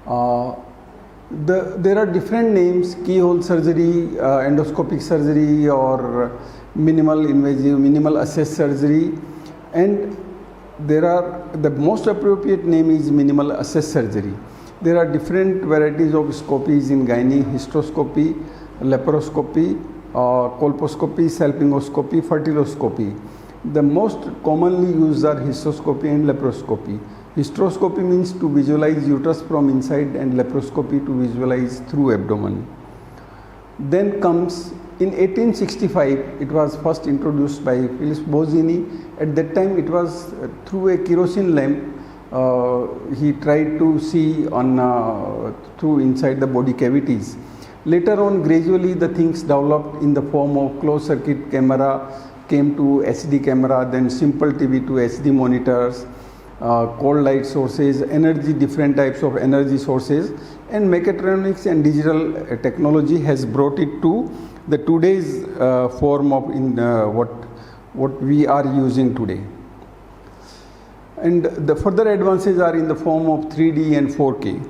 Uh, there are different names: keyhole surgery, endoscopic surgery, or minimal invasive, minimal access surgery, and the most appropriate name is minimal access surgery. There are different varieties of scopies in gynae: hysteroscopy, laparoscopy, colposcopy, salpingoscopy, fertiloscopy. The most commonly used are hysteroscopy and laparoscopy. Hysteroscopy means to visualize uterus from inside, and laparoscopy to visualize through abdomen. Then comes in 1865, it was first introduced by Philips Bozzini. At that time, it was through a kerosene lamp. He tried to see on through inside the body cavities. Later on, gradually the things developed in the form of closed circuit camera, came to HD camera, then simple TV to HD monitors, cold light sources, energy, different types of energy sources, and mechatronics and digital technology has brought it to the today's form of what we are using today. And the further advances are in the form of 3D and 4K.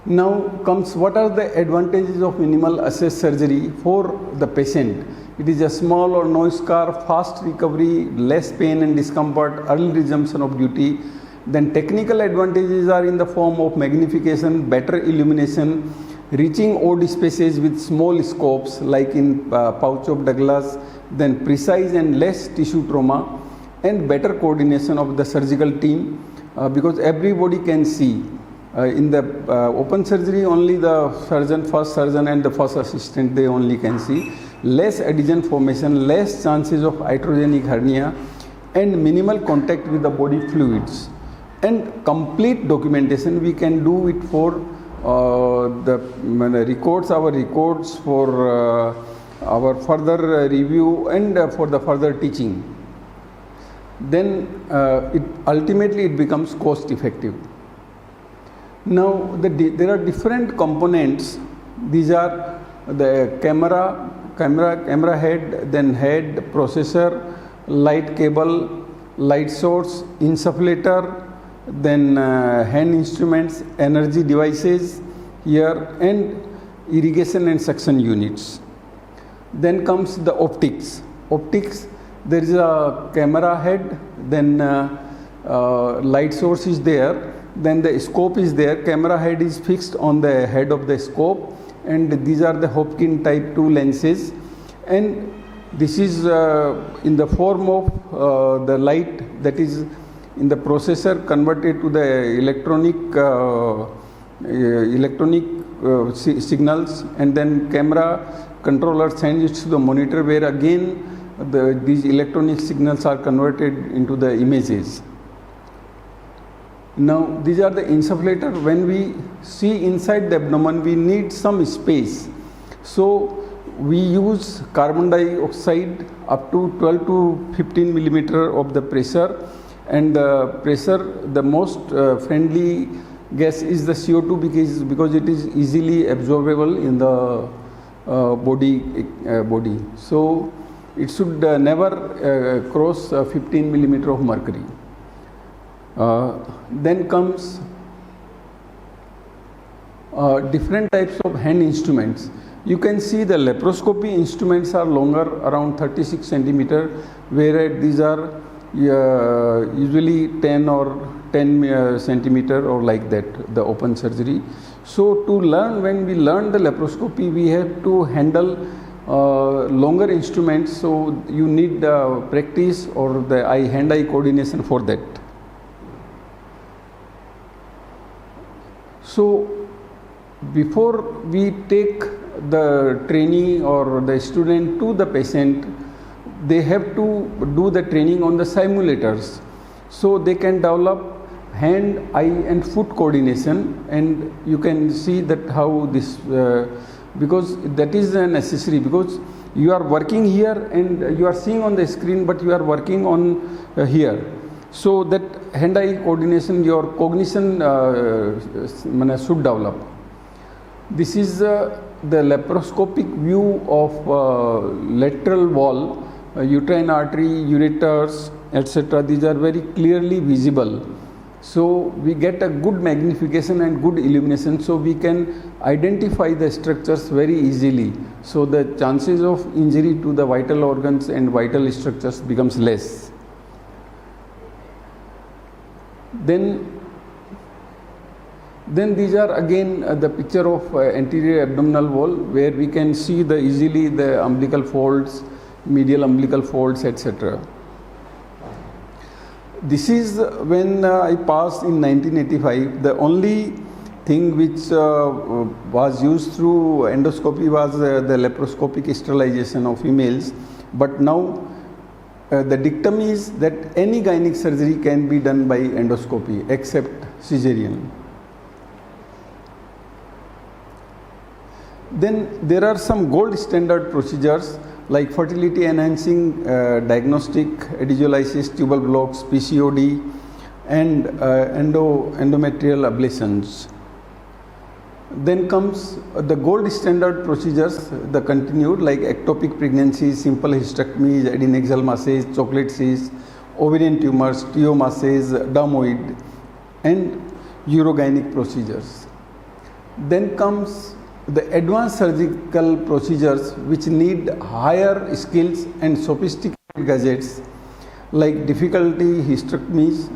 Now comes what are the advantages of minimal access surgery for the patient. It is a small or no scar, fast recovery, less pain and discomfort, early resumption of duty. Then technical advantages are in the form of magnification, better illumination, reaching odd spaces with small scopes like in pouch of Douglas, then precise and less tissue trauma, and better coordination of the surgical team because everybody can see. In the open surgery, only the surgeon, first surgeon and the first assistant, they only can see. Less adhesion formation, less chances of iatrogenic hernia, and minimal contact with the body fluids. And complete documentation, we can do it for the records, our records, for our further review and for the further teaching. Then ultimately it becomes cost effective. Now there are different components. These are the camera head, then head, processor, light cable, light source, insufflator, then hand instruments, energy devices here, and irrigation and suction units. Then comes the optics. There is a camera head, then light source is there, then the scope is there. Camera head is fixed on the head of the scope, and these are the Hopkin type 2 lenses, and this is in the form of the light that is in the processor converted to the electronic signals, and then camera controller sends it to the monitor where again these electronic signals are converted into the images. Now these are the insufflator. When we see inside the abdomen, we need some space, so we use carbon dioxide up to 12 to 15 millimeter of the pressure, and the pressure, the most friendly gas is the CO2 because it is easily absorbable in the body. So it should never cross 15 millimeter of mercury. Then comes different types of hand instruments. You can see the laparoscopy instruments are longer, around 36 centimeter, whereas these are usually 10 centimeter or like that, the open surgery. So to learn, when we learn the laparoscopy, we have to handle longer instruments, so you need practice or the hand-eye coordination for that. So before we take the trainee or the student to the patient, they have to do the training on the simulators, so they can develop hand, eye and foot coordination, and you can see that how this because that is necessary, because you are working here and you are seeing on the screen, but you are working on here. So that hand-eye coordination, your cognition should develop. This is the laparoscopic view of lateral wall, uterine artery, ureters, etc. These are very clearly visible. So we get a good magnification and good illumination, so we can identify the structures very easily. So the chances of injury to the vital organs and vital structures becomes less. Then these are again the picture of anterior abdominal wall, where we can see the easily the umbilical folds, medial umbilical folds, etc. This is when I passed in 1985. The only thing which was used through endoscopy was the laparoscopic sterilization of females. But now the dictum is that any gynec surgery can be done by endoscopy except cesarean. Then there are some gold standard procedures like fertility enhancing diagnostic, adhesiolysis, tubal blocks, PCOD, and endometrial ablations. Then comes the gold standard procedures, the continued, like ectopic pregnancies, simple hysterectomies, adnexal masses, chocolate cysts, ovarian tumors, TO masses, dermoid, and urogynec procedures. Then comes the advanced surgical procedures which need higher skills and sophisticated gadgets, like difficulty hysterectomies,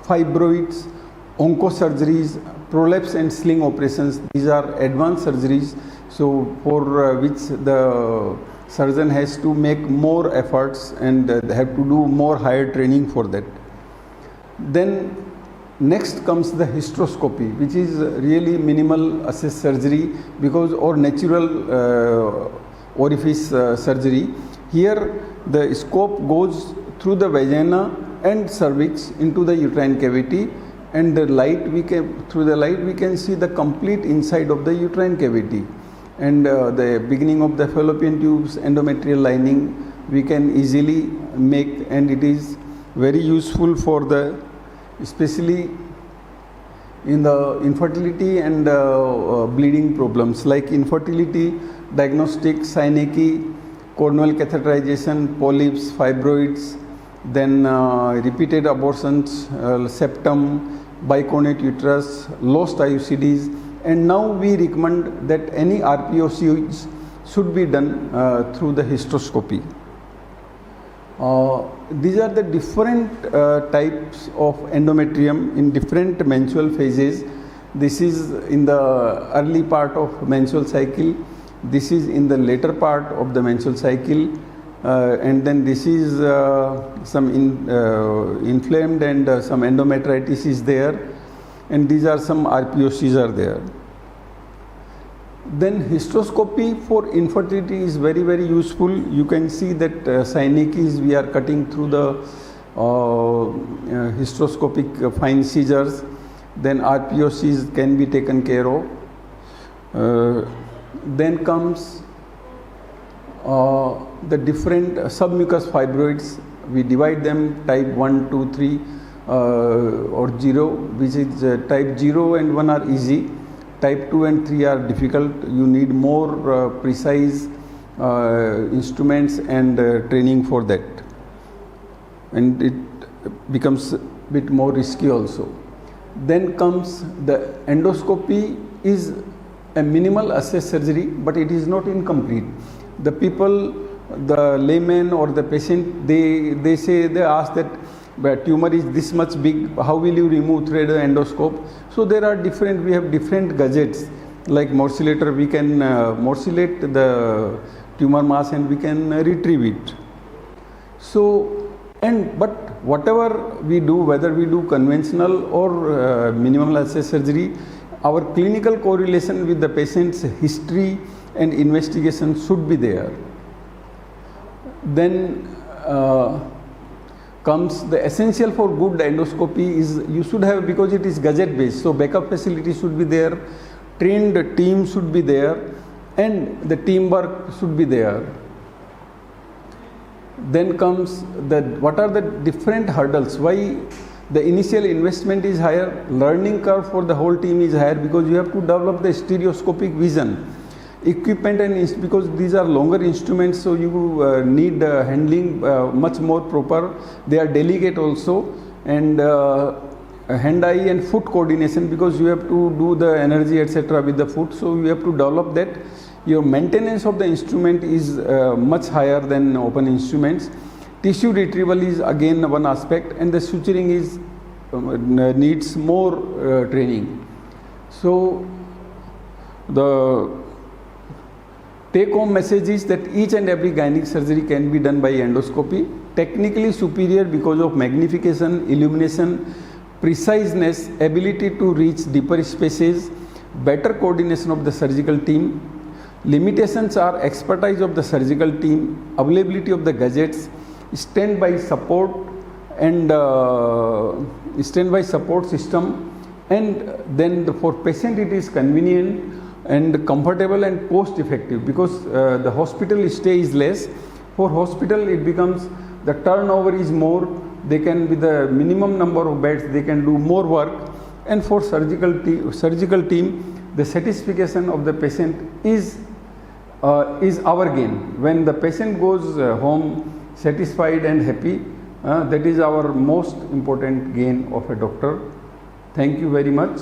fibroids, oncosurgeries, prolapse and sling operations. These are advanced surgeries, so for which the surgeon has to make more efforts and they have to do more higher training for that. Then next comes the hysteroscopy, which is really minimal access surgery because or natural orifice surgery. Here the scope goes through the vagina and cervix into the uterine cavity, and the light through the light we can see the complete inside of the uterine cavity, and the beginning of the fallopian tubes, endometrial lining we can easily make, and it is very useful for the especially in the infertility and bleeding problems like infertility, diagnostic, synecdoche, corneal catheterization, polyps, fibroids, then repeated abortions, septum, biconate uterus, lost IUCDs, and now we recommend that any RPOCs should be done through the hysteroscopy. These are the different types of endometrium in different menstrual phases. This is in the early part of menstrual cycle, this is in the later part of the menstrual cycle, and then this is some inflamed and some endometritis is there, and these are some RPOCs are there. Then hysteroscopy for infertility is very, very useful. You can see that synecdoches we are cutting through the hysteroscopic fine scissors. Then RPOCs can be taken care of. Then comes the different submucous fibroids. We divide them type 1, 2, 3 or 0, which is type 0 and 1 are easy. Type 2 and 3 are difficult. You need more precise instruments and training for that, and it becomes a bit more risky also. Then comes the endoscopy is a minimal access surgery, but it is not incomplete. The people, the layman or the patient, they ask that the tumor is this much big, how will you remove through the endoscope? So there are we have different gadgets like morcellator. We can morcellate the tumor mass and we can retrieve it. So, but whatever we do, whether we do conventional or minimal access surgery, our clinical correlation with the patient's history and investigation should be there. Then comes the essential for good endoscopy is you should have, because it is gadget based, so backup facility should be there, trained team should be there, and the teamwork should be there. Then comes what are the different hurdles, why the initial investment is higher, learning curve for the whole team is higher, because you have to develop the stereoscopic vision, equipment, and because these are longer instruments, so you need handling much more proper. They are delicate also, and hand-eye and foot coordination, because you have to do the energy etc. with the foot, so you have to develop that. Your maintenance of the instrument is much higher than open instruments. Tissue retrieval is again one aspect, and the suturing is needs more training. So the take-home message is that each and every gynec surgery can be done by endoscopy. Technically superior because of magnification, illumination, preciseness, ability to reach deeper spaces, better coordination of the surgical team. Limitations are expertise of the surgical team, availability of the gadgets, standby support and standby support system, and then for patient it is convenient and comfortable and cost effective, because the hospital stay is less. For hospital it becomes the turnover is more, they can with the minimum number of beds they can do more work, and for surgical team the satisfaction of the patient is our gain. When the patient goes home satisfied and happy, that is our most important gain of a doctor. Thank you very much.